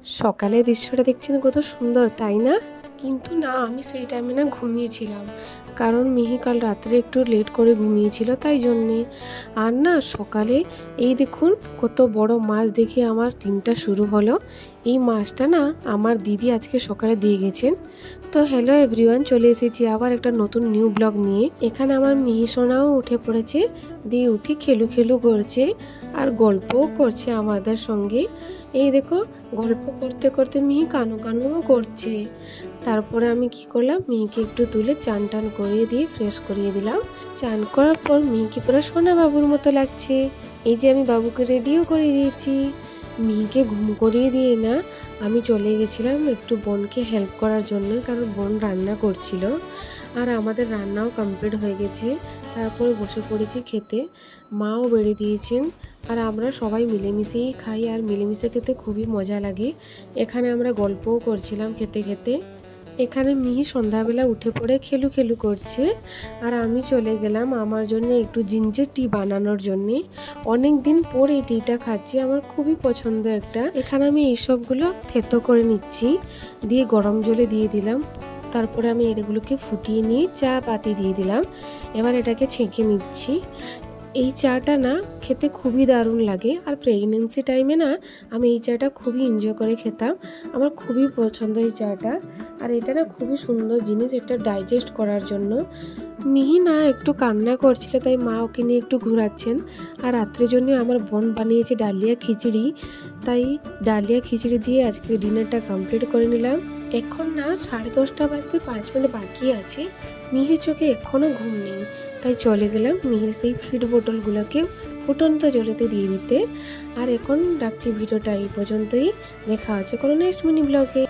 সকালে দৃশ্যটা দেখছেন কত সুন্দর, তাই না? কিন্তু না, আমি সেই টাইমে না ঘুমিয়েছিলাম, কারণ মিহি কাল রাত্রে একটু লেট করে ঘুমিয়েছিল, তাই জন্যে। আর না সকালে এই দেখুন কত বড় মাছ দেখে আমার দিনটা শুরু হলো। এই মাছটা না আমার দিদি আজকে সকালে দিয়ে গেছেন। তো হ্যালো এভরিওয়ান, চলে এসেছি আবার একটা নতুন নিউ ব্লগ নিয়ে। এখানে আমার মিহি সোনাও উঠে পড়েছে, দিয়ে উঠে খেলু খেলু করছে আর গল্পও করছে আমাদের সঙ্গে। এই দেখো, গল্প করতে করতে মিহি কানু কানুও করছে। তারপরে আমি কি করলাম, মিহিকে একটু তুলে চান টান করিয়ে দিয়ে ফ্রেশ করিয়ে দিলাম। চান করার পর মিহিকে পুরো সোনা বাবুর মতো লাগছে। এই যে আমি বাবুকে রেডিও করে দিয়েছি। মিহিকে ঘুম করিয়ে দিয়ে না আমি চলে গেছিলাম একটু বোনকে হেল্প করার জন্য, কারণ বোন রান্না করছিল আর আমাদের রান্নাও কমপ্লিট হয়ে গেছে। তারপরে বসে পড়েছি খেতে, মাও বেড়ে দিয়েছেন আর আমরা সবাই মিলেমিশেই খাই আর মিলেমিশে খেতে খুবই মজা লাগে। এখানে আমরা গল্পও করছিলাম খেতে খেতে। এখানে মিহি সন্ধ্যাবেলা উঠে পড়ে খেলু খেলু করছে আর আমি চলে গেলাম আমার জন্য একটু জিঞ্জার টি বানানোর জন্যে। অনেক দিন পর এই টিটা খাচ্ছি, আমার খুবই পছন্দ একটা। এখানে আমি এইসবগুলো থেতো করে নিচ্ছি, দিয়ে গরম জলে দিয়ে দিলাম। তারপরে আমি এগুলোকে ফুটিয়ে নিয়ে চা পাতি দিয়ে দিলাম। এবার এটাকে ছেঁকে নিচ্ছি। এই চাটা না খেতে খুবই দারুণ লাগে আর প্রেগনেন্সি টাইমে না আমি এই চাটা খুবই এনজয় করে খেতাম। আমার খুবই পছন্দ এই চাটা। আর এটা না খুবই সুন্দর জিনিস, এটা ডাইজেস্ট করার জন্য। মিহি না একটু কান্না করছিল, তাই মা ওকে নিয়ে একটু ঘোরাচ্ছেন। আর রাত্রের জন্য আমার বোন বানিয়েছে ডালিয়া খিচুড়ি, তাই ডালিয়া খিচুড়ি দিয়ে আজকে ডিনারটা কমপ্লিট করে নিলাম। এখন না 10:30 বাজতে 5 মিনিট বাকি আছে। মিহির চোখে এখনও ঘুম নেই, তাই চলে গেলাম মিহির সেই ফিড বোতলগুলোকে ফুটন্ত জলেতে দিয়ে দিতে। আর এখন রাখছি ভিডিওটা এই পর্যন্তই। দেখা হচ্ছে কোনো নেক্সট মিনি ব্লগে।